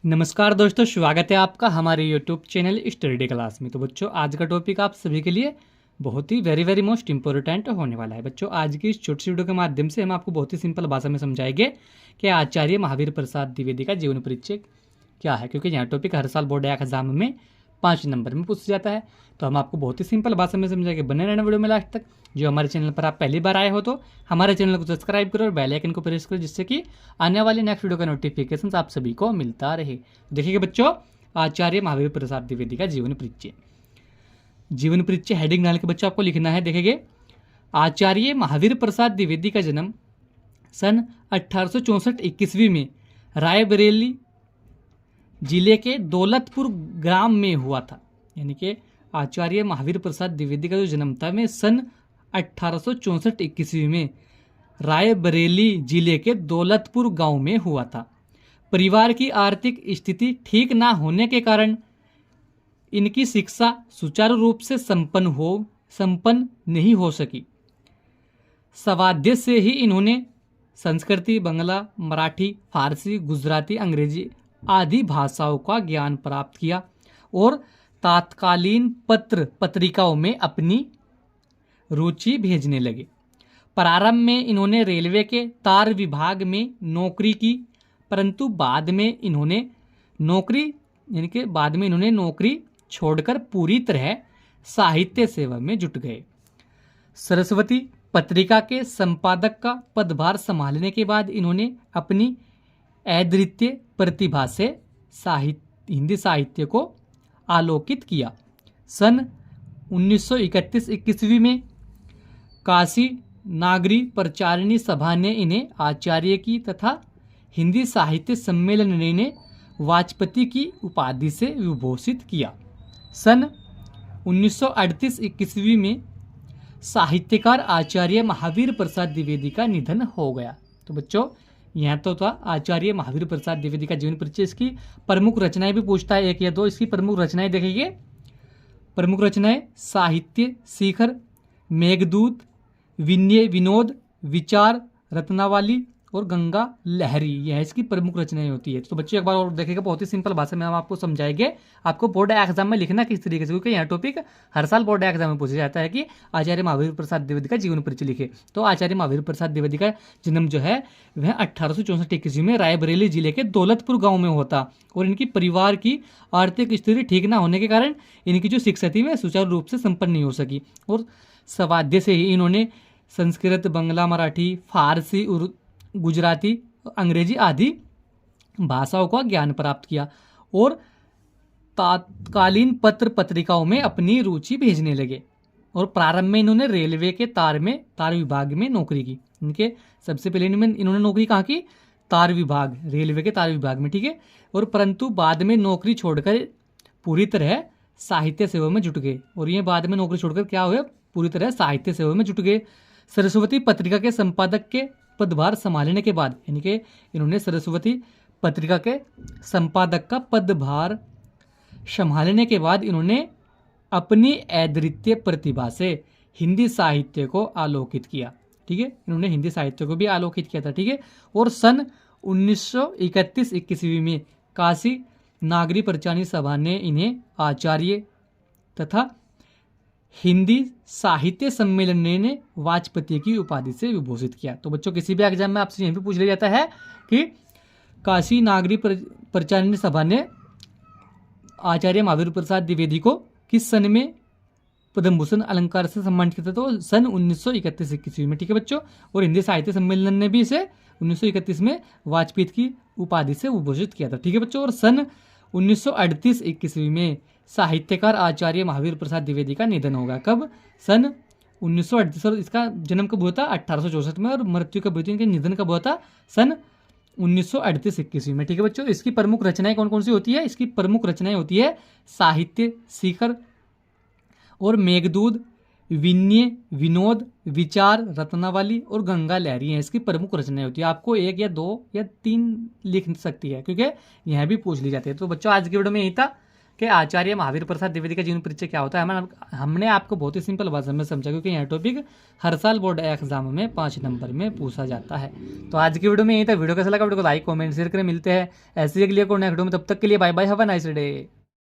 नमस्कार दोस्तों, स्वागत है आपका हमारे यूट्यूब चैनल स्टडी क्लास में। तो बच्चों, आज का टॉपिक आप सभी के लिए बहुत ही वेरी मोस्ट इंपॉर्टेंट होने वाला है। बच्चों, आज की इस छोटी सी वीडियो के माध्यम से हम आपको बहुत ही सिंपल भाषा में समझाएंगे कि आचार्य महावीर प्रसाद द्विवेदी का जीवन परिचय क्या है, क्योंकि यह टॉपिक हर साल बोर्ड एग्जाम में 5 नंबर में पूछा जाता है। तो हम आपको बहुत ही सिंपल भाषा में समझाएंगे। बने रहना वीडियो में लास्ट तक। जो हमारे चैनल पर आप पहली बार आए हो तो हमारे चैनल को सब्सक्राइब करो और बेल आइकन को प्रेस करो, जिससे कि आने वाले नेक्स्ट वीडियो का नोटिफिकेशन आप सभी को मिलता रहे। देखिए बच्चों, आचार्य महावीर प्रसाद द्विवेदी का जीवन परिचय। जीवन परिचय हेडिंग डाल के बच्चों आपको लिखना है। देखेंगे, आचार्य महावीर प्रसाद द्विवेदी का जन्म सन 1864 21वीं में रायबरेली जिले के दौलतपुर ग्राम में हुआ था। यानी कि आचार्य महावीर प्रसाद द्विवेदी का जो जन्म था में सन 1864 21वीं में रायबरेली जिले के दौलतपुर गांव में हुआ था। परिवार की आर्थिक स्थिति ठीक ना होने के कारण इनकी शिक्षा सुचारू रूप से संपन्न नहीं हो सकी। सवाध्य से ही इन्होंने संस्कृति, बंगला, मराठी, फारसी, गुजराती, अंग्रेजी आदि भाषाओं का ज्ञान प्राप्त किया और तात्कालीन पत्र पत्रिकाओं में अपनी रुचि भेजने लगे। प्रारंभ में इन्होंने रेलवे के तार विभाग में नौकरी की, परंतु बाद में इन्होंने नौकरी छोड़कर पूरी तरह साहित्य सेवा में जुट गए। सरस्वती पत्रिका के संपादक का पदभार संभालने के बाद इन्होंने अपनी अद्वितीय प्रतिभा से हिंदी साहित्य को आलोकित किया। सन 1931-21वीं में काशी नागरी प्रचारिणी सभा ने इन्हें आचार्य की तथा हिंदी साहित्य सम्मेलन ने वाचस्पति की उपाधि से विभूषित किया। सन 1938-21वीं में साहित्यकार आचार्य महावीर प्रसाद द्विवेदी का निधन हो गया। तो बच्चों, यह तो था आचार्य महावीर प्रसाद द्विवेदी का जीवन परिचय। इसकी प्रमुख रचनाएं भी पूछता है, 1 या 2। इसकी प्रमुख रचनाएं देखेंगे। प्रमुख रचनाएं साहित्य शिखर, मेघदूत, विनोद, विचार, रत्नावली और गंगा लहरी, यह इसकी प्रमुख रचनाएं होती है। तो बच्चों एक बार और देखेगा, बहुत ही सिंपल भाषा में हम आपको समझाएंगे। आपको बोर्ड एग्जाम में लिखना किस तरीके से, क्योंकि यह टॉपिक हर साल बोर्ड एग्जाम में पूछा जाता है कि आचार्य महावीर प्रसाद द्विवेदी का जीवन परिचय लिखे। तो आचार्य महावीर प्रसाद द्विवेदी का जन्म जो है वह 1864 21वीं में रायबरेली जिले के दौलतपुर गाँव में होता और इनकी परिवार की आर्थिक स्थिति ठीक ना होने के कारण इनकी जो शिक्षा थी वह सुचारू रूप से संपन्न नहीं हो सकी और सवाध्य से ही इन्होंने संस्कृत, बंगला, मराठी, फारसी, गुजराती, अंग्रेजी आदि भाषाओं का ज्ञान प्राप्त किया और तात्कालीन पत्र पत्रिकाओं में अपनी रुचि भेजने लगे। और प्रारंभ में इन्होंने रेलवे के तार विभाग में नौकरी की। इनके सबसे पहले इन्होंने नौकरी कहाँ की? रेलवे के तार विभाग में, ठीक है। और परंतु बाद में नौकरी छोड़कर पूरी तरह साहित्य सेवा में जुट गए। और ये बाद में नौकरी छोड़कर क्या हुए? पूरी तरह साहित्य सेवा में जुट गए। सरस्वती पत्रिका के संपादक के पदभार संभालने के बाद, यानी कि इन्होंने सरस्वती पत्रिका के संपादक का पदभार संभालने के बाद इन्होंने अपनी अद्वितीय प्रतिभा से हिंदी साहित्य को आलोकित किया, ठीक है। इन्होंने हिंदी साहित्य को भी आलोकित किया था, ठीक है। और सन 1931-21वीं में काशी नागरी प्रचारिणी सभा ने इन्हें आचार्य तथा हिंदी साहित्य सम्मेलन ने वाचस्पति की उपाधि से विभूषित किया। तो बच्चों, किसी भी एग्जाम में आपसे यह भी पूछ लिया जाता है कि काशी नागरी प्रचारिणी सभा ने आचार्य महावीर प्रसाद द्विवेदी को किस सन में पद्म भूषण अलंकार से सम्मानित किया था? तो सन 1931-21वीं में, ठीक है बच्चों। और हिंदी साहित्य सम्मेलन ने भी इसे 1931 में वाचस्पति की उपाधि से विभूषित किया था, ठीक है बच्चों। और सन 1938-21वीं में साहित्यकार आचार्य महावीर प्रसाद द्विवेदी का निधन होगा। कब? सन 1938। और इसका जन्म कब हुआ था? 1864 में। और मृत्यु कब हुई थी? इनके निधन कब हुआ था? सन 1938-21वीं में, ठीक है बच्चों। इसकी प्रमुख रचनाएं कौन कौन सी होती है? इसकी प्रमुख रचनाएं होती है साहित्य शिखर और मेघदूत, विनोद, विचार, रत्नावली और गंगा लहरी है इसकी प्रमुख रचनाएं होती है। आपको 1 या 2 या 3 लिख सकती है, क्योंकि यह भी पूछ ली जाती है। तो बच्चों, आज की वीडियो में यही था। कि आचार्य महावीर प्रसाद द्विवेदी का जीवन परिचय क्या होता है। हमने आपको बहुत ही सिंपल भाषा में समझा, क्योंकि यह टॉपिक हर साल बोर्ड एग्जाम में 5 नंबर में पूछा जाता है। तो आज की वीडियो में यही था। वीडियो कैसा लगा, वीडियो को लाइक कमेंट शेयर करें। मिलते हैं ऐसे ही अगली वीडियो में, तब तक के लिए bye bye, have a nice day.